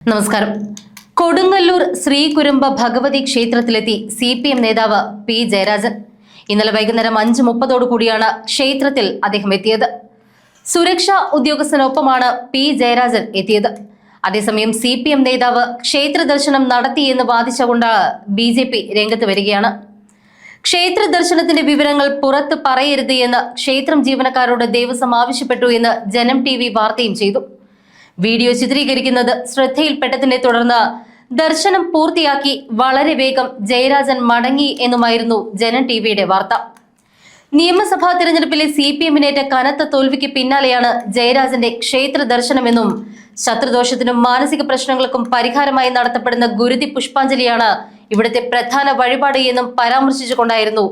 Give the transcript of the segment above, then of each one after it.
നമസ്കാരം. കൊടുങ്ങല്ലൂർ ശ്രീകുരുമ്പ ഭഗവതി ക്ഷേത്രത്തിലെത്തി CPM നേതാവ് P Jayarajan. ഇന്നലെ വൈകുന്നേരം 5:30 കൂടിയാണ് ക്ഷേത്രത്തിൽ അദ്ദേഹം എത്തിയത്. സുരക്ഷാ ഉദ്യോഗസ്ഥനൊപ്പമാണ് P ജയരാജൻ എത്തിയത്. അതേസമയം CPM നേതാവ് ക്ഷേത്ര ദർശനം നടത്തിയെന്ന് വാദിച്ചുകൊണ്ട് BJP രംഗത്ത് വരികയാണ്. ക്ഷേത്ര ദർശനത്തിന്റെ വിവരങ്ങൾ പുറത്ത് പറയരുത് എന്ന് ക്ഷേത്രം ജീവനക്കാരോട് ദേവസ്വം ആവശ്യപ്പെട്ടു എന്ന് ജനം TV വാർത്തയും ചെയ്തു. വീഡിയോ ചിത്രീകരിക്കുന്നത് ശ്രദ്ധയിൽപ്പെട്ടതിനെ തുടർന്ന് ദർശനം പൂർത്തിയാക്കി വളരെ വേഗം ജയരാജൻ മടങ്ങി എന്നുമായിരുന്നു ജനം TVയുടെ വാർത്ത. നിയമസഭാ തിരഞ്ഞെടുപ്പിലെ CPMനേറ്റ കനത്ത തോൽവിക്ക് പിന്നാലെയാണ് ജയരാജന്റെ ക്ഷേത്ര ദർശനമെന്നും ശത്രുദോഷത്തിനും മാനസിക പ്രശ്നങ്ങൾക്കും പരിഹാരമായി നടത്തപ്പെടുന്ന ഗുരുതി പുഷ്പാഞ്ജലിയാണ് ഇവിടുത്തെ പ്രധാന വഴിപാട് എന്നും പരാമർശിച്ചുകൊണ്ടായിരുന്നു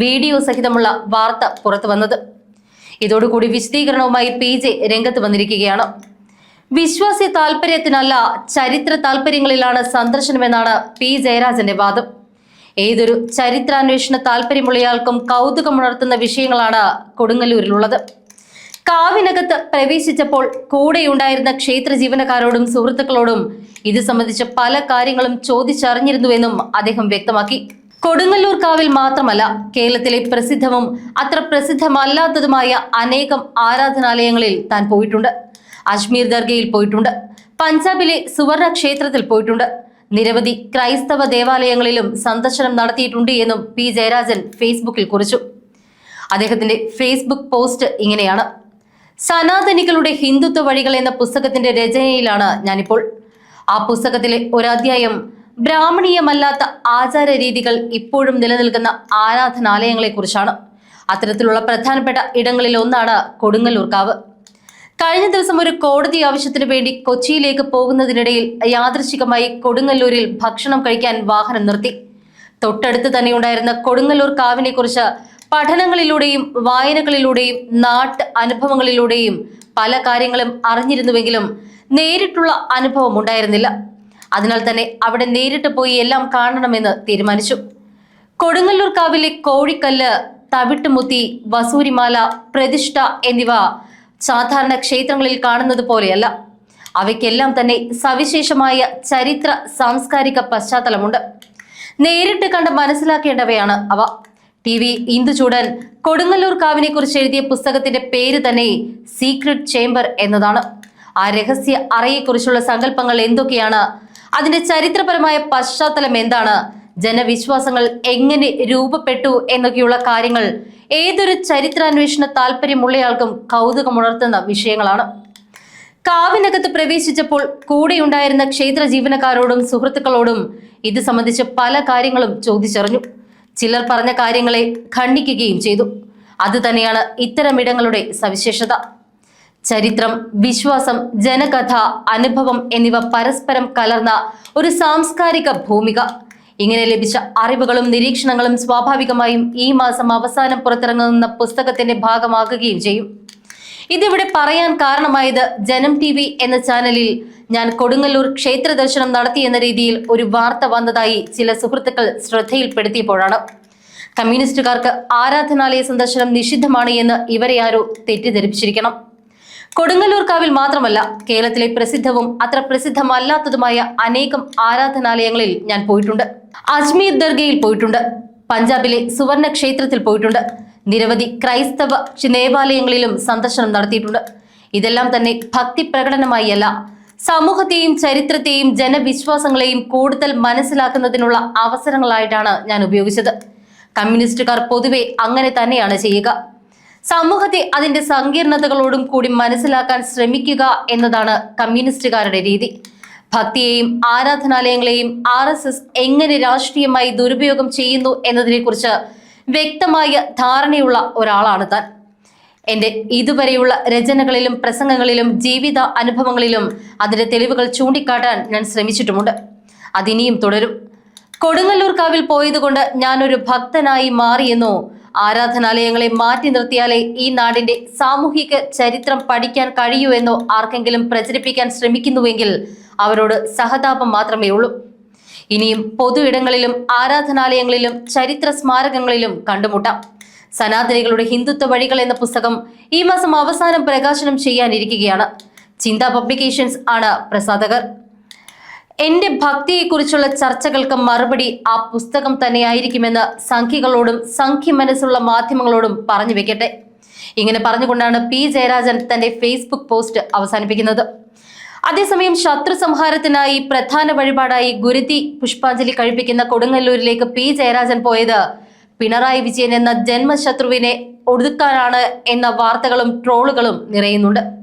വീഡിയോ സഹിതമുള്ള വാർത്ത പുറത്തു വന്നത്. ഇതോടുകൂടി വിശദീകരണവുമായി PJ രംഗത്ത് വന്നിരിക്കുകയാണ്. വിശ്വാസി താല്പര്യത്തിനല്ല, ചരിത്ര താല്പര്യങ്ങളിലാണ് സന്ദർശനമെന്നാണ് P ജയരാജന്റെ വാദം. ഏതൊരു ചരിത്രാന്വേഷണ താല്പര്യമുള്ളയാൾക്കും കൗതുകമുണർത്തുന്ന വിഷയങ്ങളാണ് കൊടുങ്ങല്ലൂരിലുള്ളത്. കാവിനകത്ത് പ്രവേശിച്ചപ്പോൾ കൂടെയുണ്ടായിരുന്ന ക്ഷേത്ര ജീവനക്കാരോടും സുഹൃത്തുക്കളോടും ഇത് സംബന്ധിച്ച് പല കാര്യങ്ങളും ചോദിച്ചറിഞ്ഞിരുന്നുവെന്നും അദ്ദേഹം വ്യക്തമാക്കി. കൊടുങ്ങല്ലൂർ കാവിൽ മാത്രമല്ല, കേരളത്തിലെ പ്രസിദ്ധവും അത്ര പ്രസിദ്ധമല്ലാത്തതുമായ അനേകം ആരാധനാലയങ്ങളിൽ താൻ പോയിട്ടുണ്ട്. അജ്മീർ ദർഗയിൽ പോയിട്ടുണ്ട്. പഞ്ചാബിലെ സുവർണ ക്ഷേത്രത്തിൽ പോയിട്ടുണ്ട്. നിരവധി ക്രൈസ്തവ ദേവാലയങ്ങളിലും സന്ദർശനം നടത്തിയിട്ടുണ്ട് എന്നും P ജയരാജൻ ഫേസ്ബുക്കിൽ കുറിച്ചു. അദ്ദേഹത്തിന്റെ ഫേസ്ബുക്ക് പോസ്റ്റ് ഇങ്ങനെയാണ്: സനാതനികളുടെ ഹിന്ദുത്വ വഴികൾ എന്ന പുസ്തകത്തിന്റെ രചനയിലാണ് ഞാനിപ്പോൾ. ആ പുസ്തകത്തിലെ ഒരധ്യായം ബ്രാഹ്മണീയമല്ലാത്ത ആചാര രീതികൾ ഇപ്പോഴും നിലനിൽക്കുന്ന ആരാധനാലയങ്ങളെ കുറിച്ചാണ്. അത്തരത്തിലുള്ള പ്രധാനപ്പെട്ട ഇടങ്ങളിൽ ഒന്നാണ് കൊടുങ്ങല്ലൂർ കാവ്. കഴിഞ്ഞ ദിവസം ഒരു കോടതി ആവശ്യത്തിനു വേണ്ടി കൊച്ചിയിലേക്ക് പോകുന്നതിനിടയിൽ യാദൃശ്ചികമായി കൊടുങ്ങല്ലൂരിൽ ഭക്ഷണം കഴിക്കാൻ വാഹനം നിർത്തി. തൊട്ടടുത്ത് തന്നെയുണ്ടായിരുന്ന കൊടുങ്ങല്ലൂർ കാവിനെ കുറിച്ച് പഠനങ്ങളിലൂടെയും വായനകളിലൂടെയും നാട്ട് അനുഭവങ്ങളിലൂടെയും പല കാര്യങ്ങളും അറിഞ്ഞിരുന്നുവെങ്കിലും നേരിട്ടുള്ള അനുഭവം ഉണ്ടായിരുന്നില്ല. അതിനാൽ തന്നെ അവിടെ നേരിട്ട് പോയി എല്ലാം കാണണമെന്ന് തീരുമാനിച്ചു. കൊടുങ്ങല്ലൂർ കാവിലെ കോഴിക്കല്ല്, തവിട്ടുമുത്തി, വസൂരിമാല, പ്രതിഷ്ഠ എന്നിവ സാധാരണ ക്ഷേത്രങ്ങളിൽ കാണുന്നത് പോലെയല്ല. അവയ്ക്കെല്ലാം തന്നെ സവിശേഷമായ ചരിത്ര സാംസ്കാരിക പശ്ചാത്തലമുണ്ട്. നേരിട്ട് കണ്ട് മനസ്സിലാക്കേണ്ടവയാണ് അവ. TV ഇന്ദുചൂടൻ കൊടുങ്ങല്ലൂർ കാവിനെ കുറിച്ച് എഴുതിയ പുസ്തകത്തിന്റെ പേര് തന്നെ സീക്രട്ട് ചേംബർ എന്നതാണ്. ആ രഹസ്യ അറയെക്കുറിച്ചുള്ള സങ്കല്പങ്ങൾ എന്തൊക്കെയാണ്, അതിന്റെ ചരിത്രപരമായ പശ്ചാത്തലം എന്താണ്, ജനവിശ്വാസങ്ങൾ എങ്ങനെ രൂപപ്പെട്ടു എന്നൊക്കെയുള്ള കാര്യങ്ങൾ ഏതൊരു ചരിത്രാന്വേഷണ താല്പര്യമുള്ളയാൾക്കും കൗതുകമുണർത്തുന്ന വിഷയങ്ങളാണ്. കാവിനകത്ത് പ്രവേശിച്ചപ്പോൾ കൂടെയുണ്ടായിരുന്ന ക്ഷേത്ര ജീവനക്കാരോടും സുഹൃത്തുക്കളോടും ഇത് സംബന്ധിച്ച് പല കാര്യങ്ങളും ചോദിച്ചറിഞ്ഞു. ചിലർ പറഞ്ഞ കാര്യങ്ങളെ ഖണ്ഡിക്കുകയും ചെയ്തു. അത് തന്നെയാണ് ഇത്തരമിടങ്ങളുടെ സവിശേഷത. ചരിത്രം, വിശ്വാസം, ജനകഥ, അനുഭവം എന്നിവ പരസ്പരം കലർന്ന ഒരു സാംസ്കാരിക ഭൂമിക. ഇങ്ങനെ ലഭിച്ച അറിവുകളും നിരീക്ഷണങ്ങളും സ്വാഭാവികമായും ഈ മാസം അവസാനം പുറത്തിറങ്ങുന്ന പുസ്തകത്തിന്റെ ഭാഗമാകുകയും ചെയ്യും. ഇതിവിടെ പറയാൻ കാരണമായത് ജനം TV എന്ന ചാനലിൽ ഞാൻ കൊടുങ്ങല്ലൂർ ക്ഷേത്ര ദർശനം നടത്തിയെന്ന രീതിയിൽ ഒരു വാർത്ത വന്നതായി ചില സുഹൃത്തുക്കൾ ശ്രദ്ധയിൽപ്പെടുത്തിയപ്പോഴാണ്. കമ്മ്യൂണിസ്റ്റുകാർക്ക് ആരാധനാലയ സന്ദർശനം നിഷിദ്ധമാണ് എന്ന് ഇവരെ ആരോ തെറ്റിദ്ധരിപ്പിച്ചിരിക്കണം. കൊടുങ്ങല്ലൂർ കാവിൽ മാത്രമല്ല, കേരളത്തിലെ പ്രസിദ്ധവും അത്ര പ്രസിദ്ധമല്ലാത്തതുമായ അനേകം ആരാധനാലയങ്ങളിൽ ഞാൻ പോയിട്ടുണ്ട്. അജ്മീർ ദർഗയിൽ പോയിട്ടുണ്ട്. പഞ്ചാബിലെ സുവർണ ക്ഷേത്രത്തിൽ പോയിട്ടുണ്ട്. നിരവധി ക്രൈസ്തവ ദേവാലയങ്ങളിലും സന്ദർശനം നടത്തിയിട്ടുണ്ട്. ഇതെല്ലാം തന്നെ ഭക്തി പ്രകടനമായി അല്ല, സമൂഹത്തെയും ചരിത്രത്തെയും ജനവിശ്വാസങ്ങളെയും കൂടുതൽ മനസ്സിലാക്കുന്നതിനുള്ള അവസരങ്ങളായിട്ടാണ് ഞാൻ ഉപയോഗിച്ചത്. കമ്മ്യൂണിസ്റ്റുകാർ പൊതുവെ അങ്ങനെ തന്നെയാണ് ചെയ്യുക. സമൂഹത്തെ അതിന്റെ സങ്കീർണതകളോടും കൂടി മനസ്സിലാക്കാൻ ശ്രമിക്കുക എന്നതാണ് കമ്മ്യൂണിസ്റ്റുകാരുടെ രീതി. ഭക്തിയെയും ആരാധനാലയങ്ങളെയും RSS എങ്ങനെ രാഷ്ട്രീയമായി ദുരുപയോഗം ചെയ്യുന്നു എന്നതിനെ കുറിച്ച് വ്യക്തമായ ധാരണയുള്ള ഒരാളാണ് താൻ. എന്റെ ഇതുവരെയുള്ള രചനകളിലും പ്രസംഗങ്ങളിലും ജീവിത അനുഭവങ്ങളിലും അതിന്റെ തെളിവുകൾ ചൂണ്ടിക്കാട്ടാൻ ഞാൻ ശ്രമിച്ചിട്ടുമുണ്ട്. അതിനിയും തുടരും. കൊടുങ്ങല്ലൂർ കാവിൽ പോയതുകൊണ്ട് ഞാനൊരു ഭക്തനായി മാറിയെന്നോ ആരാധനാലയങ്ങളെ മാറ്റി നിർത്തിയാലേ ഈ നാടിന്റെ സാമൂഹിക ചരിത്രം പഠിക്കാൻ കഴിയൂ എന്നോ ആർക്കെങ്കിലും പ്രചരിപ്പിക്കാൻ ശ്രമിക്കുന്നുവെങ്കിൽ അവരോട് സഹതാപം മാത്രമേ ഉള്ളൂ. ഇനിയും പൊതു ഇടങ്ങളിലും ആരാധനാലയങ്ങളിലും ചരിത്ര സ്മാരകങ്ങളിലും കണ്ടുമുട്ടാം. സനാതനികളുടെ ഹിന്ദുത്വ വഴികൾ എന്ന പുസ്തകം ഈ മാസം അവസാനം പ്രകാശനം ചെയ്യാനിരിക്കുകയാണ്. ചിന്ത പബ്ലിക്കേഷൻസ് ആണ് പ്രസാധകർ. എന്റെ ഭക്തിയെക്കുറിച്ചുള്ള ചർച്ചകൾക്ക് മറുപടി ആ പുസ്തകം തന്നെയായിരിക്കുമെന്ന് സംഖ്യകളോടും സംഖ്യ മനസ്സുള്ള മാധ്യമങ്ങളോടും പറഞ്ഞു വെക്കട്ടെ. ഇങ്ങനെ പറഞ്ഞുകൊണ്ടാണ് പി ജയരാജൻ തന്റെ ഫേസ്ബുക്ക് പോസ്റ്റ് അവസാനിപ്പിക്കുന്നത്. അതേസമയം ശത്രു സംഹാരത്തിനായി പ്രധാന വഴിപാടായി ഗുരുതി പുഷ്പാഞ്ജലി കഴിപ്പിക്കുന്ന കൊടുങ്ങല്ലൂരിലേക്ക് പി ജയരാജൻ പോയത് പിണറായി വിജയൻ എന്ന ജന്മശത്രുവിനെ ഒടുക്കാനാണ് എന്ന വാർത്തകളും ട്രോളുകളും നിറയുന്നുണ്ട്.